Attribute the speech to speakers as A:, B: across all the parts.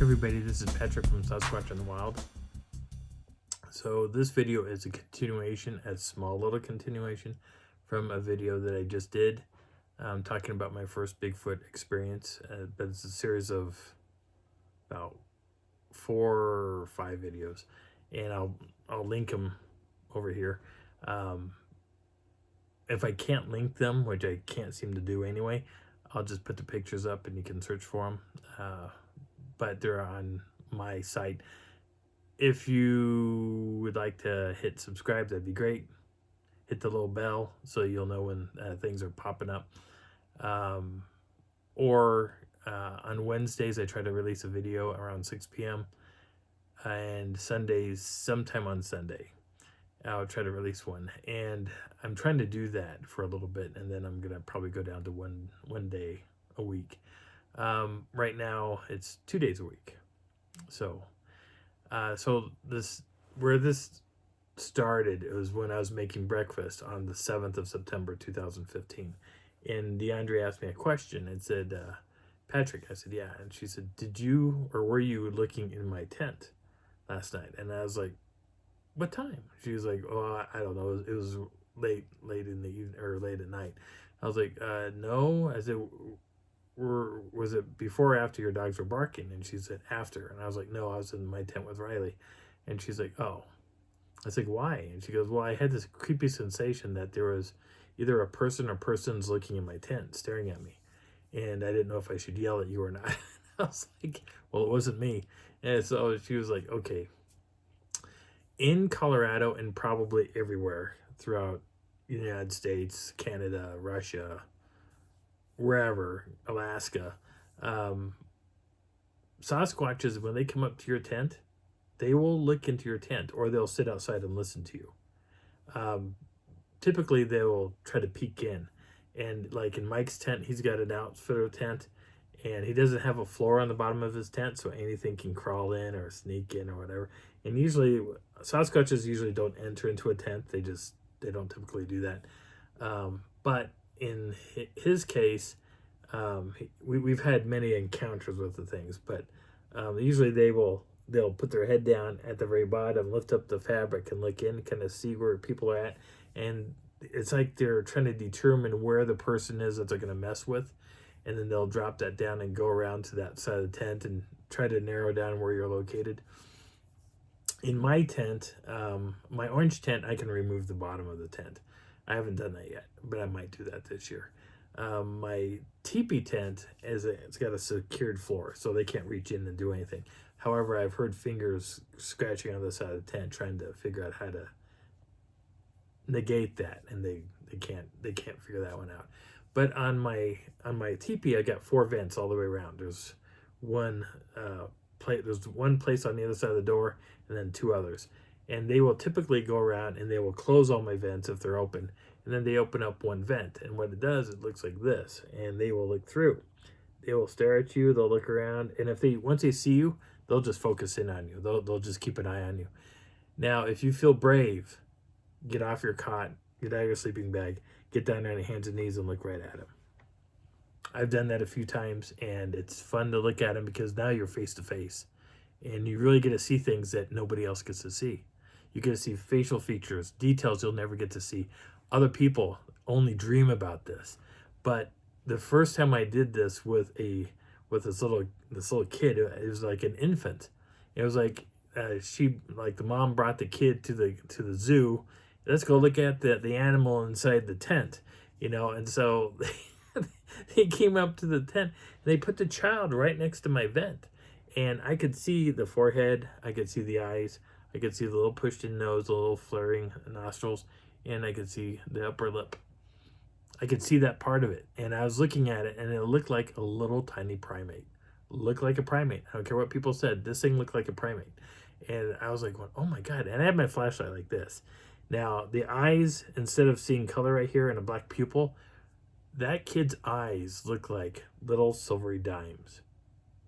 A: Everybody, this is Patrick from Sasquatch in the Wild. So this video is a continuation, a small little continuation from a video that I just did talking about my first Bigfoot experience, but it's a series of about 4 or 5 videos, and I'll link them over here. If I can't link them, which I can't seem to do anyway, I'll just put the pictures up and you can search for them. But they're on my site. If you would like to hit subscribe, that'd be great. Hit the little bell so you'll know when things are popping up. Or on Wednesdays, I try to release a video around 6 p.m. And Sundays, sometime on Sunday, I'll try to release one. And I'm trying to do that for a little bit, and then I'm going to probably go down to one day a week. Right now it's 2 days a week. So where this started, it was when I was making breakfast on the 7th of September 2015, and DeAndre asked me a question and said, Patrick, I said, yeah. And she said, were you looking in my tent last night? And I was like, what time? She was like, oh, I don't know. It was late in the evening, or late at night. I was like, no. I said, was it before or after your dogs were barking? And she said, after. And I was like, no, I was in my tent with Riley. And she's like, oh. I was like, why? And she goes, well, I had this creepy sensation that there was either a person or persons looking in my tent, staring at me. And I didn't know if I should yell at you or not. I was like, well, it wasn't me. And so she was like, okay. In Colorado and probably everywhere throughout the United States, Canada, Russia, wherever, Alaska, Sasquatches, when they come up to your tent, they will look into your tent, or they'll sit outside and listen to you. Typically, they will try to peek in. And like in Mike's tent, he's got an outfitter tent, and he doesn't have a floor on the bottom of his tent, so anything can crawl in or sneak in or whatever. And usually, Sasquatches usually don't enter into a tent. They don't typically do that. But in his case, we've had many encounters with the things, but usually they'll put their head down at the very bottom, lift up the fabric, and look in, kind of see where people are at, and it's like they're trying to determine where the person is that they're going to mess with, and then they'll drop that down and go around to that side of the tent and try to narrow down where you're located. In my tent, my orange tent, I can remove the bottom of the tent. I haven't done that yet, but I might do that this year. My teepee tent it's got a secured floor, so they can't reach in and do anything. However, I've heard fingers scratching on the side of the tent trying to figure out how to negate that, and they can't figure that one out. But on my teepee, I got 4 vents all the way around. There's one place on the other side of the door, and then 2 others. And they will typically go around and they will close all my vents if they're open, and then they open up one vent, and what it does, it looks like this, and they will look through. They will stare at you, they'll look around, and once they see you, they'll just focus in on you. They'll just keep an eye on you. Now, if you feel brave, get off your cot, get out of your sleeping bag, get down on your hands and knees and look right at them. I've done that a few times, and it's fun to look at them because now you're face to face, and you really get to see things that nobody else gets to see. You get to see facial features, details you'll never get to see. Other people only dream about this. But the first time I did this with this little kid, it was like an infant. It was like the mom brought the kid to the zoo. Let's go look at the animal inside the tent, and so they came up to the tent and they put the child right next to my vent, and I could see the forehead, I could see the eyes, I could see the little pushed in nose, the little flaring nostrils, and I could see the upper lip. I could see that part of it, and I was looking at it, and it looked like a little tiny primate. Looked like a primate. I don't care what people said. This thing looked like a primate. And I was like, oh my God. And I had my flashlight like this. Now, the eyes, instead of seeing color right here and a black pupil, that kid's eyes looked like little silvery dimes.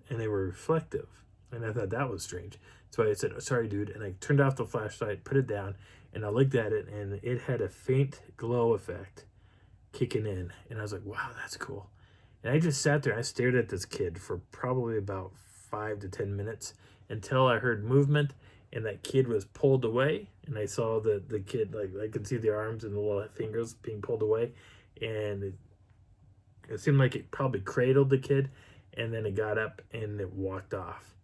A: And they were reflective. And I thought that was strange. So I said, sorry, dude. And I turned off the flashlight, put it down, and I looked at it, and it had a faint glow effect kicking in. And I was like, wow, that's cool. And I just sat there and I stared at this kid for probably about 5 to 10 minutes until I heard movement and that kid was pulled away. And I saw the kid, like I could see the arms and the little fingers being pulled away. And it seemed like it probably cradled the kid. And then it got up and it walked off.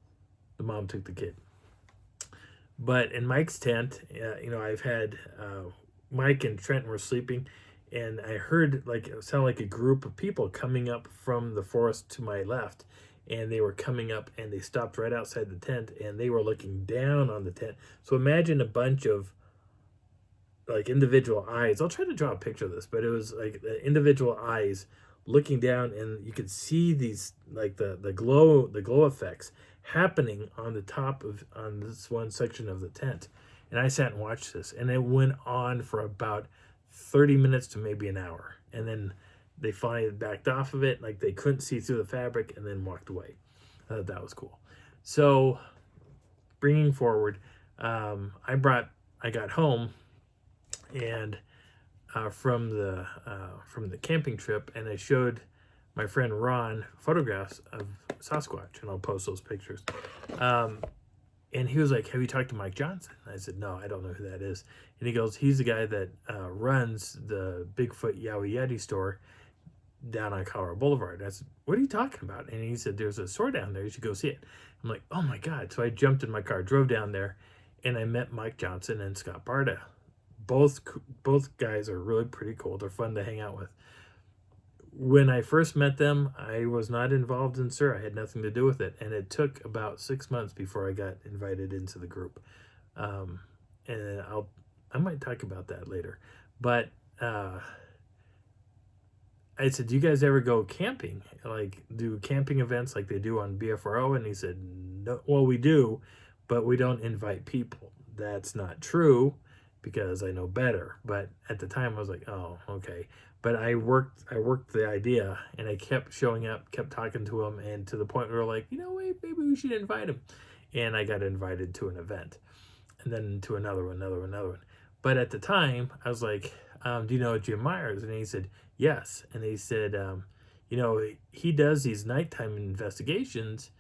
A: The mom took the kid. But in Mike's tent, I've had Mike and Trent were sleeping, and I heard it sounded like a group of people coming up from the forest to my left, and they were coming up and they stopped right outside the tent and they were looking down on the tent. So imagine a bunch of individual eyes. I'll try to draw a picture of this, but it was like the individual eyes looking down, and you could see these the glow effects happening on this one section of the tent. And I sat and watched this, and it went on for about 30 minutes to maybe an hour, and then they finally backed off of it, like they couldn't see through the fabric, and then walked away. I thought that was cool. So bringing forward, I got home and from the camping trip, and I showed my friend Ron photographs of Sasquatch, and I'll post those pictures. And he was like, "Have you talked to Mike Johnson?" I said, "No, I don't know who that is." And he goes, "He's the guy that runs the Bigfoot Yowie Yeti store down on Colorado Boulevard." And I said, "What are you talking about?" And he said, "There's a store down there. You should go see it." I'm like, "Oh my God." So I jumped in my car, drove down there, and I met Mike Johnson and Scott Barta. Both guys are really pretty cool. They're fun to hang out with. When I first met them, I was not involved in SIR. I had nothing to do with it. And it took about 6 months before I got invited into the group. And I might talk about that later. But I said, "Do you guys ever go camping? Like do camping events like they do on BFRO?" And he said, "No, well, we do, but we don't invite people." That's not true, because I know better. But at the time I was like, "Oh, okay." But I worked the idea, and I kept showing up, kept talking to him, and to the point where we're like, wait, maybe we should invite him. And I got invited to an event, and then to another one. But at the time I was like, "Do you know Jim Myers?" And he said, "Yes." And he said, he does these nighttime investigations.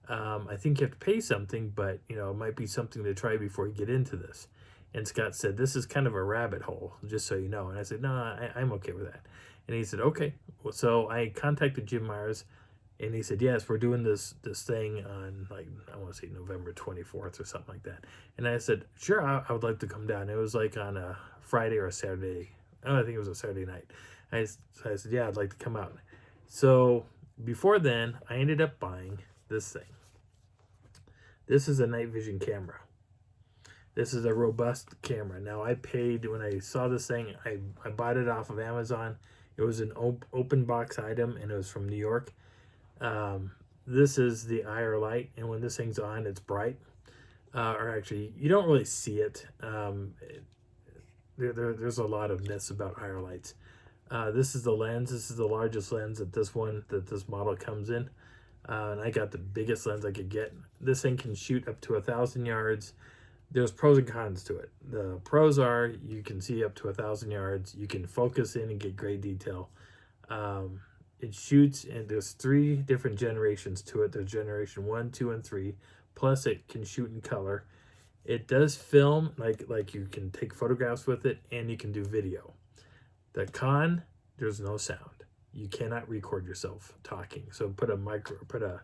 A: I think you have to pay something, but it might be something to try before you get into this. And Scott said, "This is kind of a rabbit hole, just so you know." And I said, "No, I'm okay with that." And he said, "Okay." Well, so I contacted Jim Myers, and he said, "Yes, we're doing this thing on, I want to say November 24th or something like that." And I said, "Sure, I would like to come down." It was on a Friday or a Saturday. Oh, I think it was a Saturday night. I said, "Yeah, I'd like to come out." So before then, I ended up buying this thing. This is a night vision camera. This is a robust camera. Now, I paid, when I saw this thing, I bought it off of Amazon. It was an open box item, and it was from New York. This is the IR light, and when this thing's on, it's bright. Or actually, you don't really see it. There's a lot of myths about IR lights. This is the lens. This is the largest lens that this model comes in. And I got the biggest lens I could get. This thing can shoot up to 1,000 yards. There's pros and cons to it. The pros are you can see up to 1,000 yards. You can focus in and get great detail. It shoots, and there's 3 different generations to it. There's generation 1, 2, and 3. Plus, it can shoot in color. It does film, like you can take photographs with it, and you can do video. The con, there's no sound. You cannot record yourself talking. So put a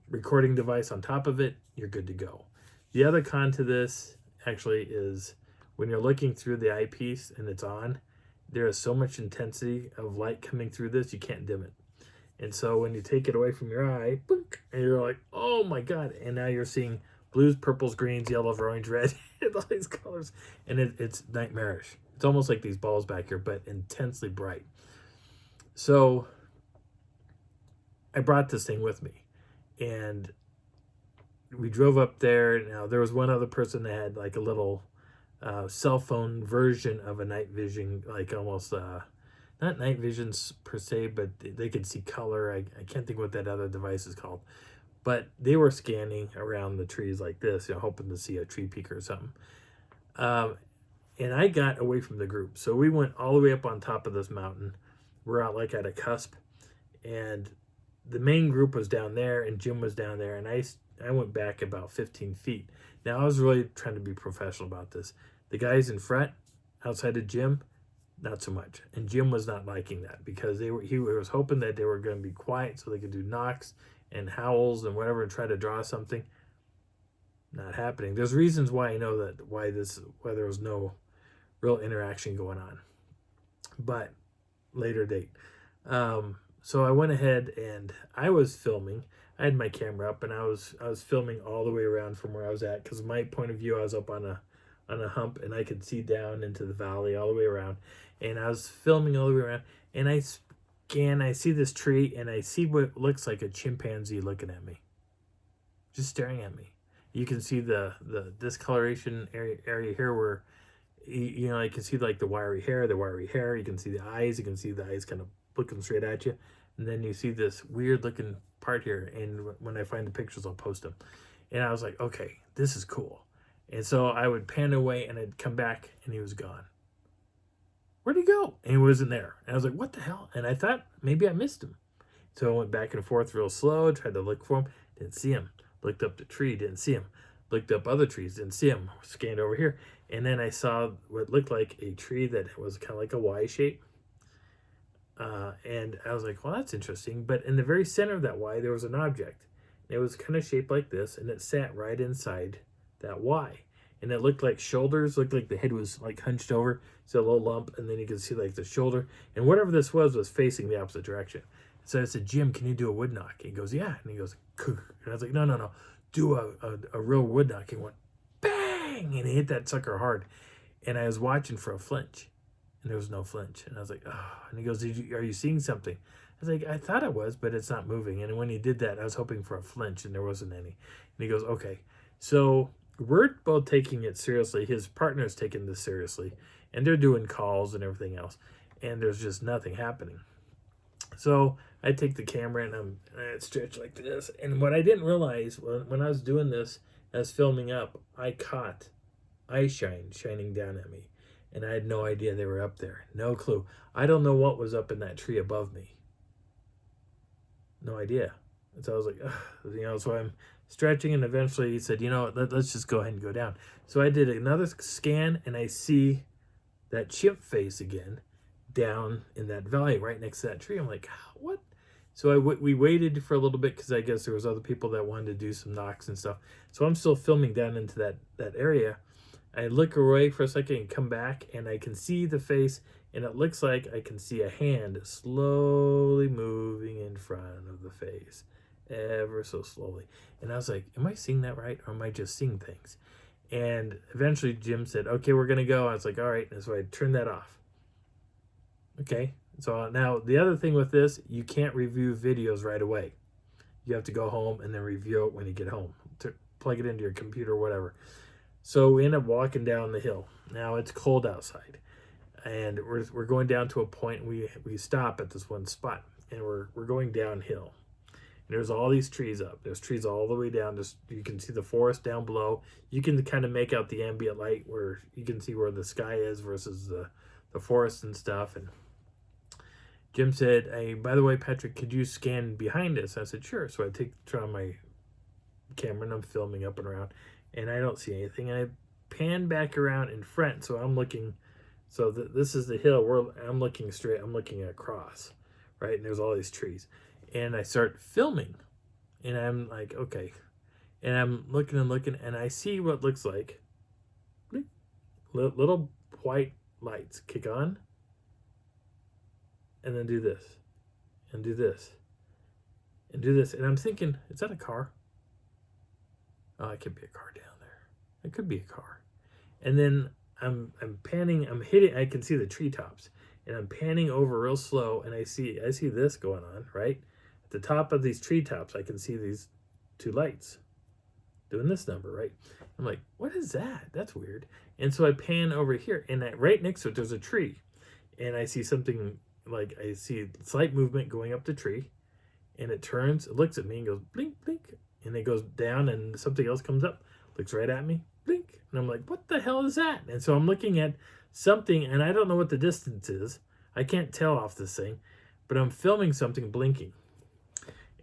A: recording device on top of it, you're good to go. The other con to this actually is when you're looking through the eyepiece and it's on, there is so much intensity of light coming through this, you can't dim it. And so when you take it away from your eye, boink, and you're like, "Oh my God." And now you're seeing blues, purples, greens, yellows, orange, red, and all these colors. And it's nightmarish. It's almost like these balls back here, but intensely bright. So I brought this thing with me, and we drove up there. Now, there was one other person that had a little cell phone version of a night vision, almost not night visions per se, but they could see color. I can't think what that other device is called, but they were scanning around the trees like this, hoping to see a tree peak or something. And I got away from the group, so we went all the way up on top of this mountain. We're out at a cusp, and the main group was down there and Jim was down there, and I went back about 15 feet. Now I was really trying to be professional about this. The guys in front, outside of Jim, not so much. And Jim was not liking that because he was hoping that they were going to be quiet so they could do knocks and howls and whatever and try to draw something. Not happening. There's reasons why I know that why there was no real interaction going on. But later date. So I went ahead and I was filming. I had my camera up and I was filming all the way around from where I was at, because my point of view, I was up on a hump and I could see down into the valley all the way around, and I was filming all the way around, and I see this tree and I see what looks like a chimpanzee looking at me, just staring at me. You can see the discoloration area here where you know, you can see like the wiry hair. You can see the eyes. You can see the eyes kind of looking straight at you. And then you see this weird looking part here. And when I find the pictures, I'll post them. And I was like, okay, this is cool. And so I would pan away and I'd come back and he was gone. Where'd he go? And he wasn't there. And I was like, what the hell? And I thought maybe I missed him. So I went back and forth real slow, tried to look for him, didn't see him. Looked up the tree, didn't see him. Looked up other trees, didn't see him. Scanned over here. And then I saw what looked like a tree that was kind of like a Y shape. And I was like, well, that's interesting. But in the very center of that Y, there was an object. It was kind of shaped like this, and it sat right inside that Y. And it looked like shoulders, looked like the head was like hunched over. So a little lump, and then you could see like the shoulder. And whatever this was facing the opposite direction. So I said, Jim, can you do a wood knock? He goes, yeah. And he goes, Kuh. And I was like, no. Do a real wood knock. He went, bang! And he hit that sucker hard. And I was watching for a flinch. And there was no flinch. And I was like, oh. And he goes, are you seeing something? I was like, I thought it was, but it's not moving. And when he did that, I was hoping for a flinch, and there wasn't any. And he goes, okay. So we're both taking it seriously. His partner's taking this seriously. And they're doing calls and everything else. And there's just nothing happening. So I take the camera and I stretch like this. And what I didn't realize when I was doing this, I was filming up, I caught eye shine shining down at me. And I had no idea they were up there. No clue. I don't know what was up in that tree above me. No idea. And so I was like, ugh, so I'm stretching, and eventually he said, let's just go ahead and go down. So I did another scan, and I see that chimp face again down in that valley right next to that tree. I'm like, what? So we waited for a little bit because I guess there was other people that wanted to do some knocks and stuff. So I'm still filming down into that area. I look away for a second and come back, and I can see the face, and it looks like I can see a hand slowly moving in front of the face, ever so slowly. And I was like, am I seeing that right, or am I just seeing things? And eventually Jim said, okay, we're going to go. I was like, all right. And so I turned that off. Okay. So now the other thing with this, you can't review videos right away. You have to go home and then review it when you get home. To plug it into your computer or whatever. So we end up walking down the hill. Now it's cold outside. And we're going down to a point. We stop at this one spot. And we're going downhill. And there's all these trees up. There's trees all the way down. You can see the forest down below. You can kind of make out the ambient light where you can see where the sky is versus the forest and stuff. And Jim said, hey, by the way, Patrick, could you scan behind us? I said, sure. So I turn on my camera and I'm filming up and around. And I don't see anything. And I pan back around in front. So I'm looking. So this is the hill where I'm looking straight. I'm looking across. Right? And there's all these trees. And I start filming, and I'm like, okay. And I'm looking, and I see what looks like little white lights kick on, and then do this, and do this, and do this. And I'm thinking, is that a car? Oh, it could be a car down there. It could be a car. And then I'm panning, I can see the treetops, and I'm panning over real slow, and I see this going on, right? At the top of these treetops, I can see these two lights doing this number, right? I'm like, what is that? That's weird. And so I pan over here, and right next to it, there's a tree. And I see something, like I see slight movement going up the tree, and it turns, it looks at me and goes, blink, blink. And it goes down, and something else comes up, looks right at me, blink. And I'm like, what the hell is that? And so I'm looking at something, and I don't know what the distance is. I can't tell off this thing, but I'm filming something blinking.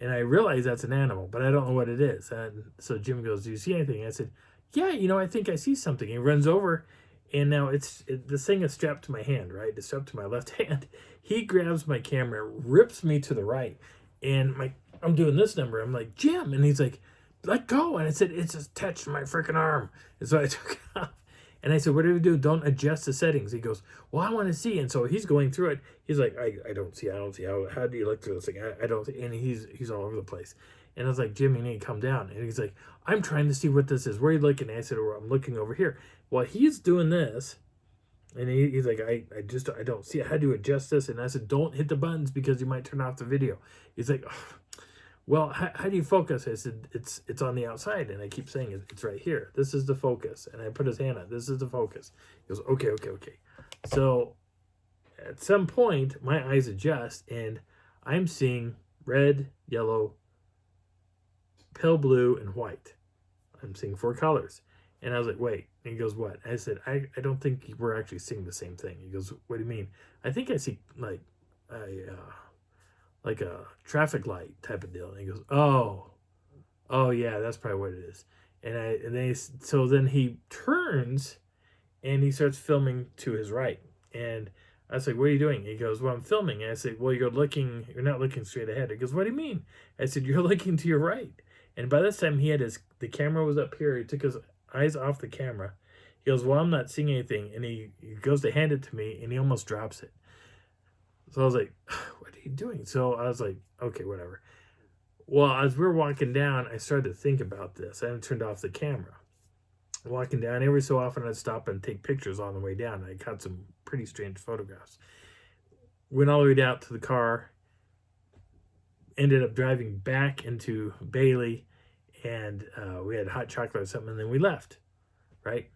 A: And I realize that's an animal, but I don't know what it is. And so Jim goes, "Do you see anything?" I said, "Yeah, I think I see something." He runs over, and now the thing is strapped to my hand, right? It's strapped to my left hand. He grabs my camera, rips me to the right, and I'm doing this number. I'm like, "Jim," and he's like, "Let go." And I said, "It's attached to my freaking arm." And so I took it off. And I said, "What do we do? Don't adjust the settings." He goes, "Well, I want to see." And so he's going through it. He's like, I don't see. How do you look through this thing? I don't see. And he's all over the place. And I was like, "Jim, you need to come down." And he's like, "I'm trying to see what this is. Where are you looking?" And I said, "Well, I'm looking over here." Well, he's doing this. And he's like, I don't see it. How do you adjust this? And I said, "Don't hit the buttons because you might turn off the video." He's like, "Oh, well, how do you focus?" I said, it's on the outside. And I keep saying it's right here. This is the focus. And I put his hand on, this is the focus. He goes, okay. So at some point, my eyes adjust, and I'm seeing red, yellow, pale blue, and white. I'm seeing 4 colors. And I was like, "Wait." And he goes, "What?" I said, I don't think we're actually seeing the same thing. He goes, "What do you mean?" "I think I see like a traffic light type of deal." And he goes, oh yeah, that's probably what it is. So then he turns and he starts filming to his right. And I was like, "What are you doing?" He goes, "Well, I'm filming." And I said, "Well, you're not looking straight ahead." He goes, "What do you mean?" I said, "You're looking to your right." And by this time the camera was up here. He took his eyes off the camera. He goes, "Well, I'm not seeing anything." And he goes to hand it to me, and he almost drops it. So I was like, "What are you doing?" So I was like, "Okay, whatever." Well, as we were walking down, I started to think about this. I hadn't turned off the camera. Walking down, every so often I'd stop and take pictures on the way down. I caught some pretty strange photographs. Went all the way down to the car, ended up driving back into Bailey, and we had hot chocolate or something, and then we left, right?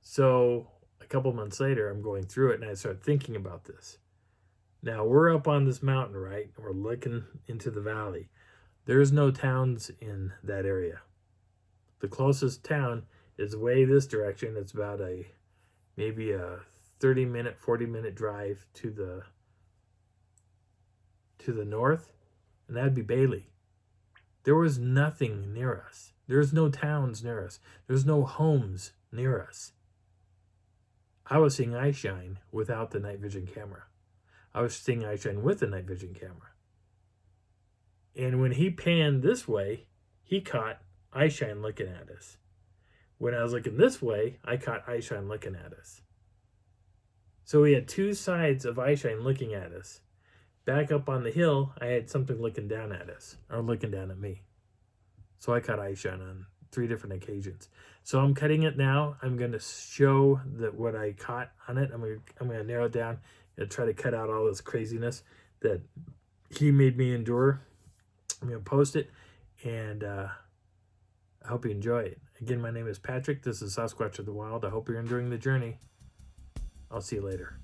A: So a couple months later, I'm going through it, and I start thinking about this. Now, we're up on this mountain, right? We're looking into the valley. There's no towns in that area. The closest town is way this direction. It's about maybe a 30-minute, 40-minute drive to the north, and that'd be Bailey. There was nothing near us. There's no towns near us. There's no homes near us. I was seeing eye shine without the night vision camera. I was seeing eye shine with the night vision camera. And when he panned this way, he caught eye shine looking at us. When I was looking this way, I caught eye shine looking at us. So we had 2 sides of eye shine looking at us. Back up on the hill, I had something looking down at us, or looking down at me. So I caught eye shine on 3 different occasions. So I'm cutting it now. I'm going to show what I caught on it. I'm going to narrow it down and try to cut out all this craziness that he made me endure. I'm going to post it, and I hope you enjoy it. Again, my name is Patrick. This is Sasquatch of the Wild. I hope you're enjoying the journey. I'll see you later.